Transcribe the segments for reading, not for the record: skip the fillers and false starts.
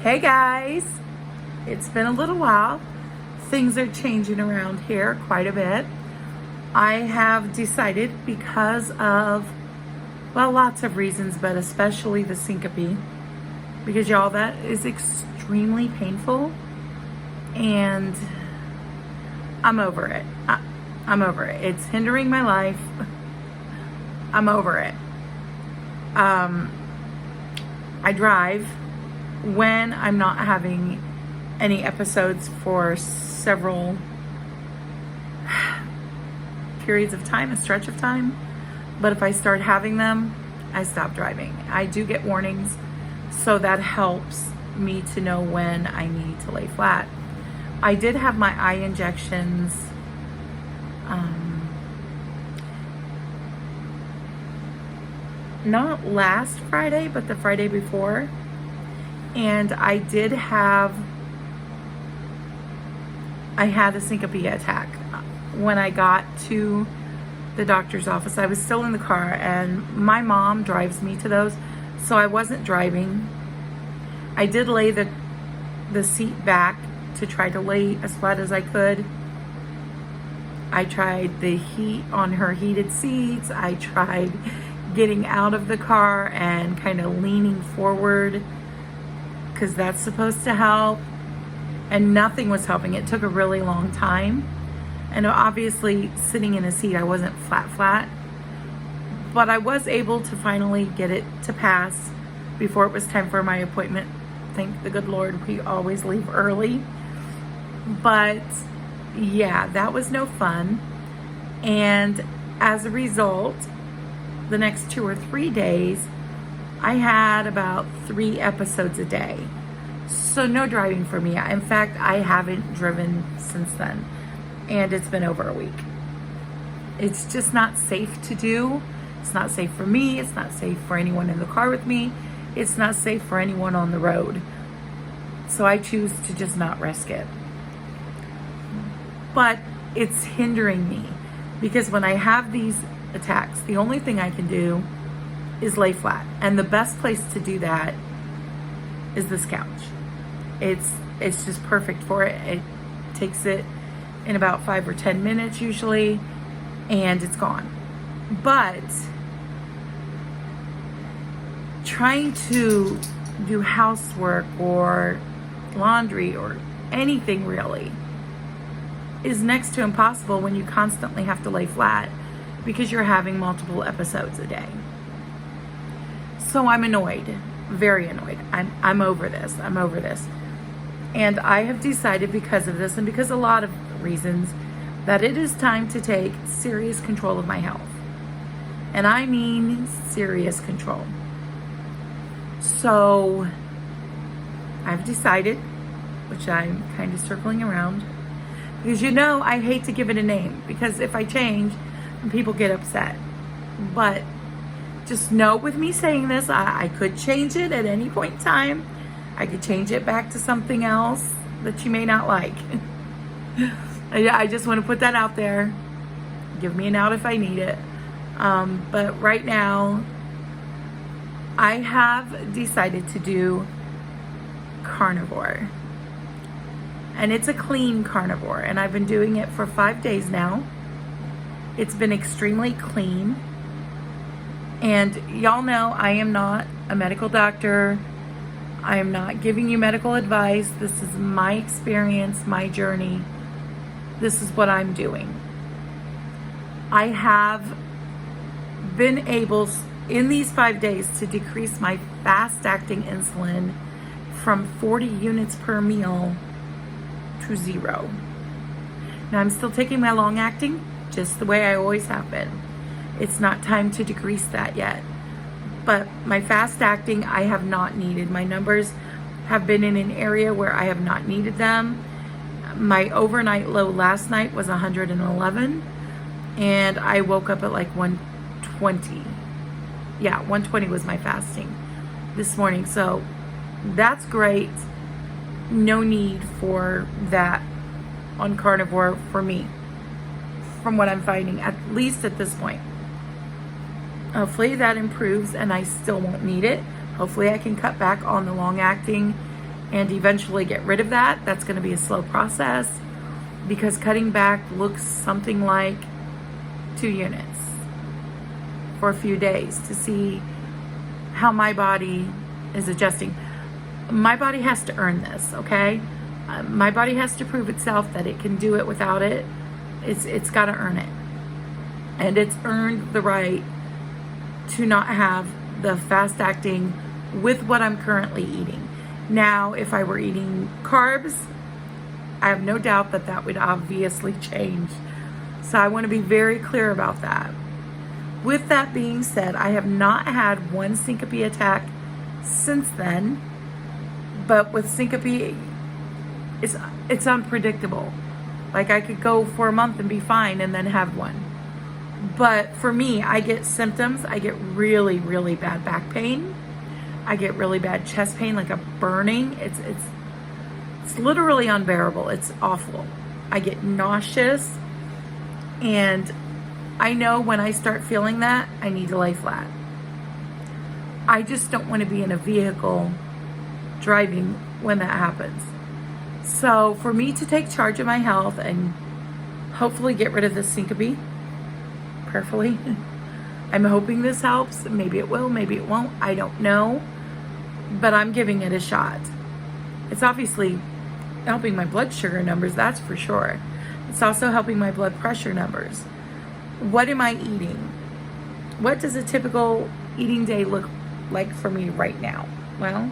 Hey guys, it's been a little while. Things are changing around here quite a bit. I have decided because of, well, lots of reasons, but especially the syncope, because y'all, that is extremely painful and I'm over it. I'm over it. It's hindering my life. I'm over it. I drive when I'm not having any episodes for several periods of time, a stretch of time. But if I start having them, I stop driving. I do get warnings, so that helps me to know when I need to lay flat. I did have my eye injections not last Friday, but the Friday before. And I had a syncope attack. When I got to the doctor's office, I was still in the car, and my mom drives me to those, so I wasn't driving. I did lay the seat back to try to lay as flat as I could. I tried the heat on her heated seats. I tried getting out of the car and kind of leaning forward, because that's supposed to help, and nothing was helping. It took a really long time, and obviously sitting in a seat, I wasn't flat, but I was able to finally get it to pass before it was time for my appointment. Thank the good Lord, we always leave early. But yeah, that was no fun, and as a result, the next 2 or 3 days, I had about 3 episodes a day. So no driving for me. In fact, I haven't driven since then. And it's been over a week. It's just not safe to do. It's not safe for me. It's not safe for anyone in the car with me. It's not safe for anyone on the road. So I choose to just not risk it. But it's hindering me, because when I have these attacks, the only thing I can do is lay flat, and the best place to do that is this couch. It's just perfect for it. It takes it in about 5 or 10 minutes usually, and it's gone. But trying to do housework or laundry or anything really is next to impossible when you constantly have to lay flat, because you're having multiple episodes a day. So I'm annoyed, very annoyed. I'm over this. I'm over this. And I have decided, because of this and because of a lot of reasons, that it is time to take serious control of my health. And I mean serious control. So I've decided, which I'm kind of circling around, because I hate to give it a name, because if I change, people get upset. But just know, with me saying this, I could change it at any point in time. I could change it back to something else that you may not like. I just want to put that out there. Give me an out if I need it. But right now, I have decided to do carnivore. And it's a clean carnivore. And I've been doing it for 5 days now. It's been extremely clean. And y'all know I am not a medical doctor. I am not giving you medical advice. This is my experience, my journey. This is what I'm doing. I have been able, in these 5 days, to decrease my fast-acting insulin from 40 units per meal to 0. Now, I'm still taking my long-acting, just the way I always have been. It's not time to decrease that yet. But my fast acting, I have not needed. My numbers have been in an area where I have not needed them. My overnight low last night was 111, and I woke up at like 120. Yeah, 120 was my fasting this morning. So that's great. No need for that on carnivore for me, from what I'm finding, at least at this point. Hopefully that improves and I still won't need it. Hopefully I can cut back on the long acting and eventually get rid of that. That's going to be a slow process because cutting back looks something like 2 units for a few days to see how my body is adjusting. My body has to earn this, okay? My body has to prove itself that it can do it without it. It's got to earn it. And it's earned the right to not have the fast acting with what I'm currently eating. Now, if I were eating carbs, I have no doubt that that would obviously change. So I want to be very clear about that. With that being said, I have not had one syncope attack since then, but with syncope, it's unpredictable. Like I could go for a month and be fine and then have one. But for me, I get symptoms. I get really, really bad back pain. I get really bad chest pain, like a burning. It's literally unbearable. It's awful. I get nauseous, and I know when I start feeling that, I need to lay flat. I just don't want to be in a vehicle driving when that happens. So for me to take charge of my health and hopefully get rid of this syncope, prayerfully, I'm hoping this helps. Maybe it will, maybe it won't. I don't know. But I'm giving it a shot. It's obviously helping my blood sugar numbers, that's for sure. It's also helping my blood pressure numbers. What am I eating? What does a typical eating day look like for me right now? Well,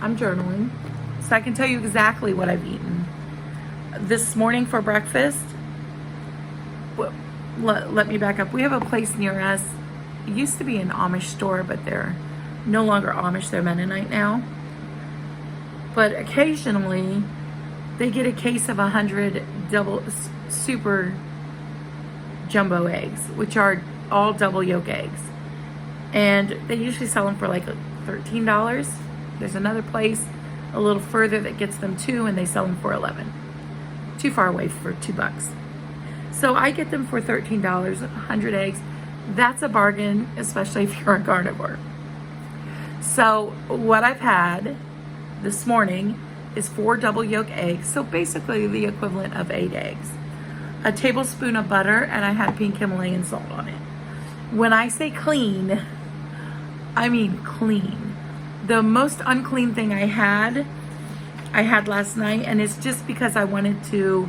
I'm journaling, so I can tell you exactly what I've eaten. This morning for breakfast, let me back up. We have a place near us. It used to be an Amish store, but they're no longer Amish. They're Mennonite now. But occasionally, they get a case of 100 double super jumbo eggs, which are all double yolk eggs. And they usually sell them for like $13. There's another place a little further that gets them too, and they sell them for $11. Too far away for $2. So I get them for $13, 100 eggs. That's a bargain, especially if you're a carnivore. So what I've had this morning is 4 double yolk eggs. So basically the equivalent of 8 eggs. A tablespoon of butter, and I had pink Himalayan salt on it. When I say clean, I mean clean. The most unclean thing I had last night, and it's just because I wanted to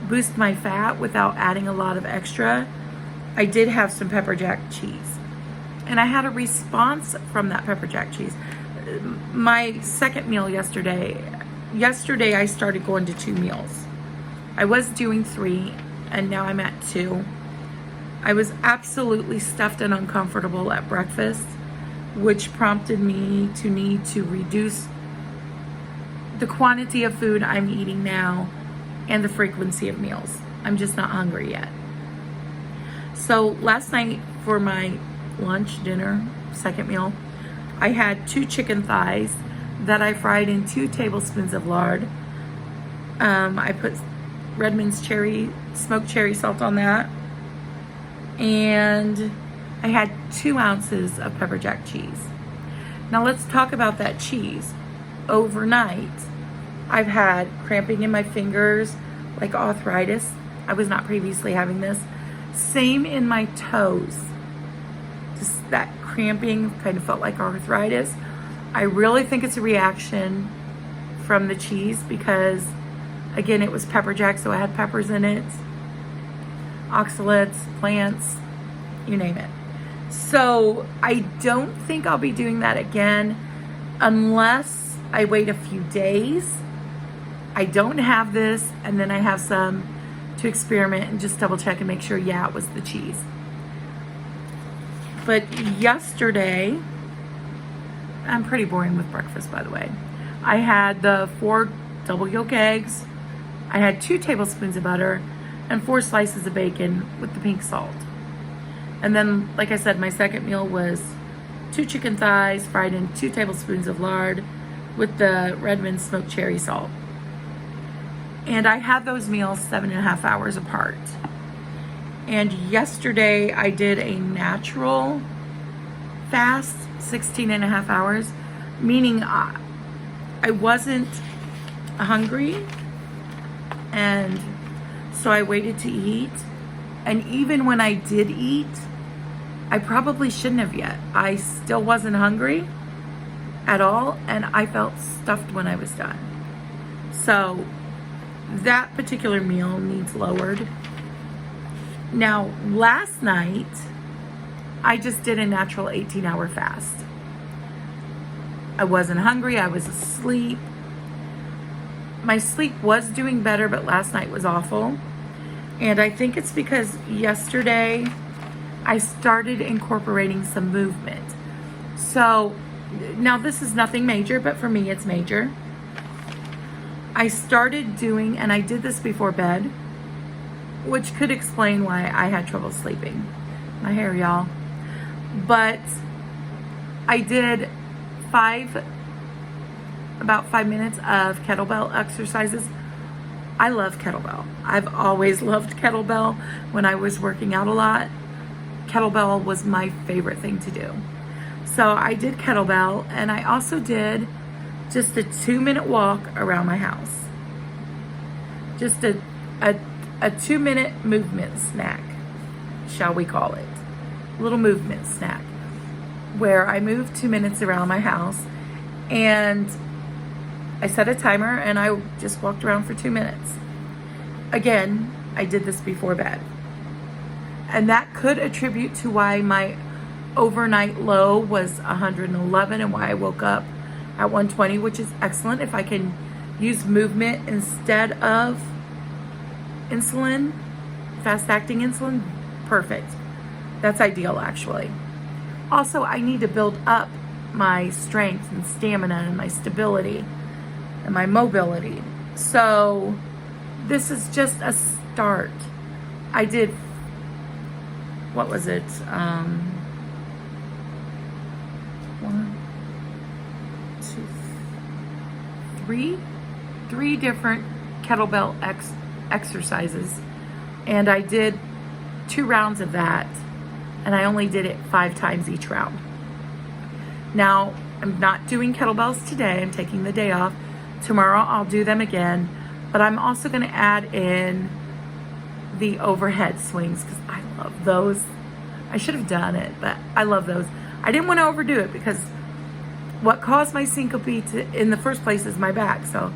boost my fat without adding a lot of extra. I did have some pepper jack cheese, and I had a response from that pepper jack cheese. My second meal yesterday I started going to 2 meals. I was doing 3, and now I'm at 2. I was absolutely stuffed and uncomfortable at breakfast, which prompted me to need to reduce the quantity of food I'm eating now and the frequency of meals. I'm just not hungry yet. So last night for my lunch, dinner, second meal, I had 2 chicken thighs that I fried in 2 tablespoons of lard. I put Redmond's smoked cherry salt on that. And I had 2 ounces of pepper jack cheese. Now let's talk about that cheese. Overnight, I've had cramping in my fingers, like arthritis. I was not previously having this. Same in my toes. Just that cramping kind of felt like arthritis. I really think it's a reaction from the cheese because, again, it was pepper jack, so it had peppers in it, oxalates, plants, you name it. So I don't think I'll be doing that again unless I wait a few days. I don't have this, and then I have some to experiment and just double check and make sure, yeah, it was the cheese. But yesterday, I'm pretty boring with breakfast, by the way. I had the 4 double yolk eggs. I had 2 tablespoons of butter and 4 slices of bacon with the pink salt. And then, like I said, my second meal was 2 chicken thighs fried in 2 tablespoons of lard with the Redmond smoked cherry salt. And I had those meals 7.5 hours apart. And yesterday I did a natural fast, 16.5 hours. meaning I wasn't hungry, and so I waited to eat. And even when I did eat, I probably shouldn't have yet. I still wasn't hungry at all, and I felt stuffed when I was done. So that particular meal needs lowered. Now, last night, I just did a natural 18-hour fast. I wasn't hungry, I was asleep. My sleep was doing better, but last night was awful. And I think it's because yesterday I started incorporating some movement. So now this is nothing major, but for me it's major. I started doing, and I did this before bed, which could explain why I had trouble sleeping. My hair, y'all. But I did about 5 minutes of kettlebell exercises. I love kettlebell. I've always loved kettlebell. When I was working out a lot, kettlebell was my favorite thing to do. So I did kettlebell, and I also did just a 2-minute walk around my house. Just a 2-minute movement snack, shall we call it. A little movement snack, where I moved 2 minutes around my house, and I set a timer, and I just walked around for 2 minutes. Again, I did this before bed. And that could attribute to why my overnight low was 111 and why I woke up at 120, which is excellent. If I can use movement instead of insulin, fast-acting insulin, perfect. That's ideal, actually. Also, I need to build up my strength and stamina and my stability and my mobility. So this is just a start. I did, what was it? 1, 2, 3 different kettlebell exercises, and I did 2 rounds of that, and I only did it 5 times each round. Now, I'm not doing kettlebells today. I'm taking the day off. Tomorrow I'll do them again, but I'm also going to add in the overhead swings because I love those. I should have done it, but I love those. I didn't want to overdo it because what caused my syncope in the first place is my back. So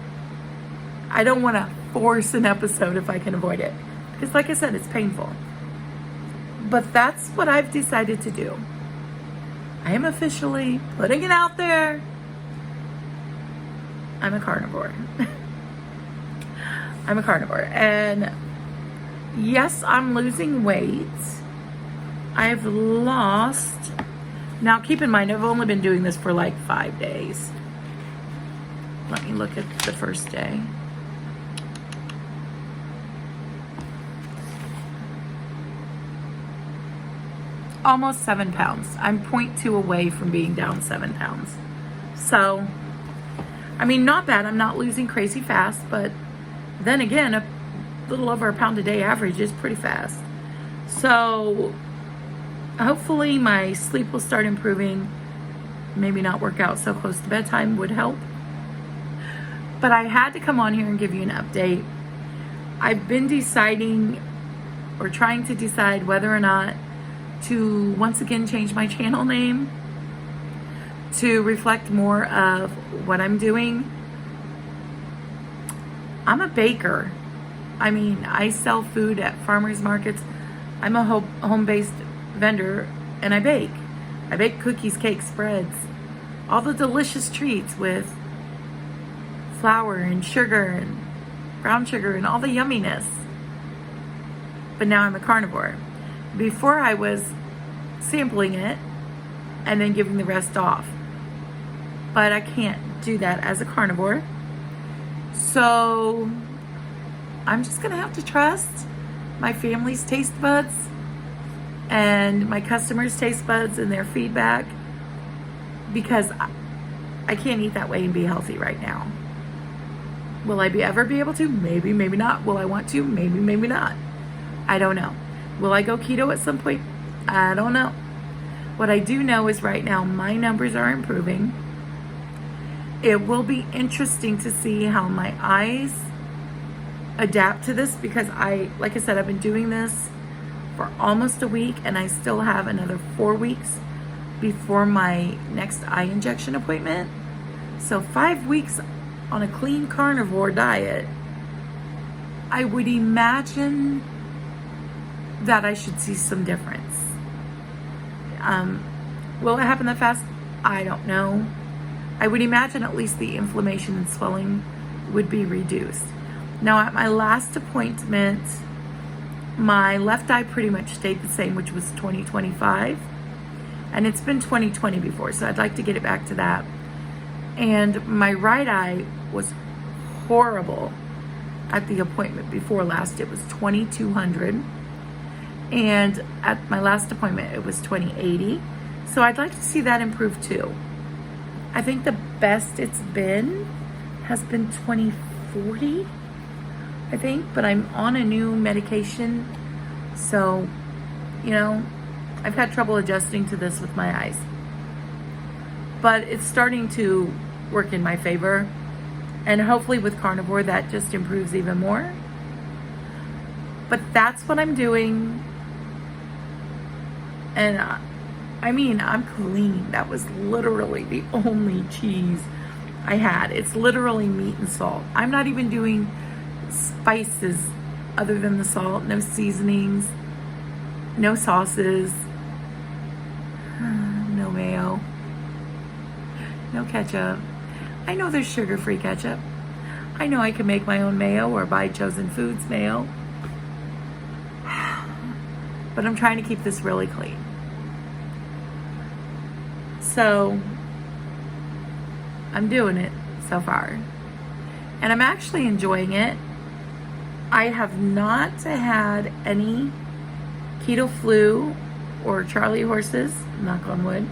I don't want to force an episode if I can avoid it, because like I said, it's painful. But that's what I've decided to do. I am officially putting it out there. I'm a carnivore. I'm a carnivore. And yes, I'm losing weight. I've lost, now keep in mind, I've only been doing this for like 5 days. Let me look at the first day. Almost 7 pounds. I'm 0.2 away from being down 7 pounds. So, I mean, not bad. I'm not losing crazy fast, but then again, a little over a pound a day average is pretty fast. So, hopefully my sleep will start improving. Maybe not work out so close to bedtime would help. But I had to come on here and give you an update. I've been deciding, or trying to decide, whether or not to once again change my channel name to reflect more of what I'm doing. I'm a baker. I mean, I sell food at farmers markets. I'm a home-based vendor, and I bake. I bake cookies, cakes, spreads, all the delicious treats with flour and sugar and brown sugar and all the yumminess. But now I'm a carnivore. Before I was sampling it and then giving the rest off. But I can't do that as a carnivore. So I'm just gonna have to trust my family's taste buds and my customers' taste buds and their feedback, because I can't eat that way and be healthy right now. Will I ever be able to? Maybe, maybe not. Will I want to? Maybe, maybe not. I don't know. Will I go keto at some point? I don't know. What I do know is right now my numbers are improving. It will be interesting to see how my eyes adapt to this, because like I said, I've been doing this for almost a week and I still have another 4 weeks before my next eye injection appointment. So 5 weeks on a clean carnivore diet, I would imagine that I should see some difference. Will it happen that fast? I don't know. I would imagine at least the inflammation and swelling would be reduced. Now at my last appointment, my left eye pretty much stayed the same, which was 20/25. And it's been 20/20 before, so I'd like to get it back to that. And my right eye was horrible at the appointment before last. It was 2200. And at my last appointment, it was 2080. So I'd like to see that improve too. I think the best it's been has been 2040, I think, but I'm on a new medication. So, you know, I've had trouble adjusting to this with my eyes. But it's starting to work in my favor. And hopefully with carnivore, that just improves even more. But that's what I'm doing. And I mean, I'm clean. That was literally the only cheese I had. It's literally meat and salt. I'm not even doing spices other than the salt. No seasonings, no sauces, no mayo, no ketchup. I know there's sugar-free ketchup. I know I can make my own mayo or buy Chosen Foods mayo. But I'm trying to keep this really clean. So I'm doing it so far. And I'm actually enjoying it. I have not had any keto flu or Charlie horses, knock on wood.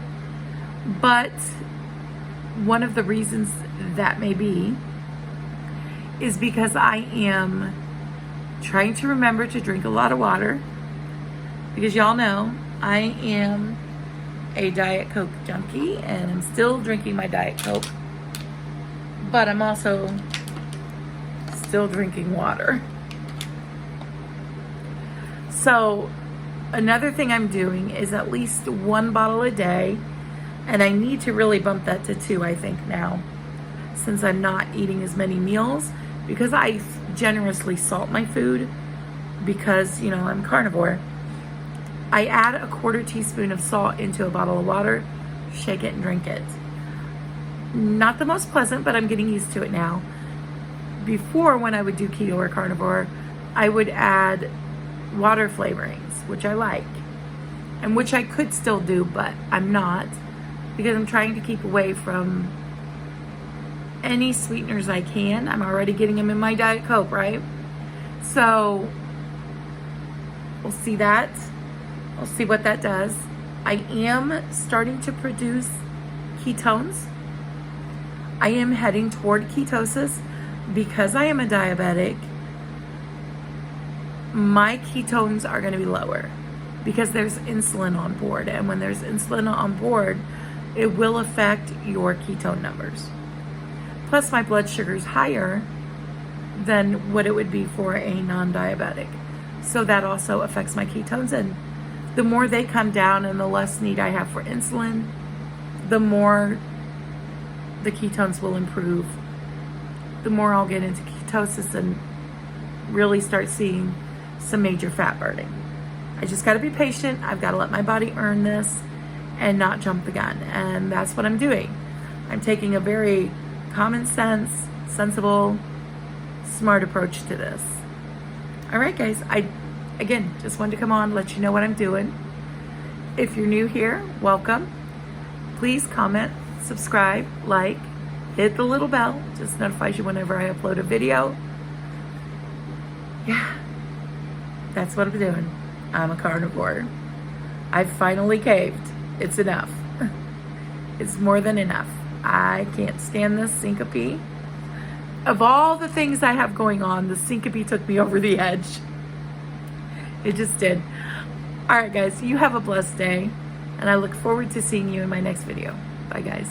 But one of the reasons that may be is because I am trying to remember to drink a lot of water. Because y'all know I am a Diet Coke junkie and I'm still drinking my Diet Coke. But I'm also still drinking water. So another thing I'm doing is at least 1 bottle a day. And I need to really bump that to 2, I think, now. Since I'm not eating as many meals. Because I generously salt my food. Because, you know, I'm carnivore. I add a 1/4 teaspoon of salt into a bottle of water, shake it and drink it. Not the most pleasant, but I'm getting used to it now. Before, when I would do keto or carnivore, I would add water flavorings, which I like. And which I could still do, but I'm not. Because I'm trying to keep away from any sweeteners I can. I'm already getting them in my Diet Coke, right? So, we'll see that. We'll see what that does. I am starting to produce ketones. I am heading toward ketosis because I am a diabetic. My ketones are going to be lower because there's insulin on board. And when there's insulin on board, it will affect your ketone numbers. Plus, my blood sugar is higher than what it would be for a non-diabetic. So that also affects my ketones. And the more they come down and the less need I have for insulin, the more the ketones will improve. The more I'll get into ketosis and really start seeing some major fat burning. I just got to be patient. I've got to let my body earn this and not jump the gun. And that's what I'm doing. I'm taking a very common sense, sensible, smart approach to this. All right, guys. Again, just wanted to come on, let you know what I'm doing. If you're new here, welcome. Please comment, subscribe, like, hit the little bell. Just notifies you whenever I upload a video. Yeah, that's what I'm doing. I'm a carnivore. I've finally caved. It's enough. It's more than enough. I can't stand this syncope. Of all the things I have going on, the syncope took me over the edge. It just did. All right, guys, you have a blessed day, and I look forward to seeing you in my next video. Bye, guys.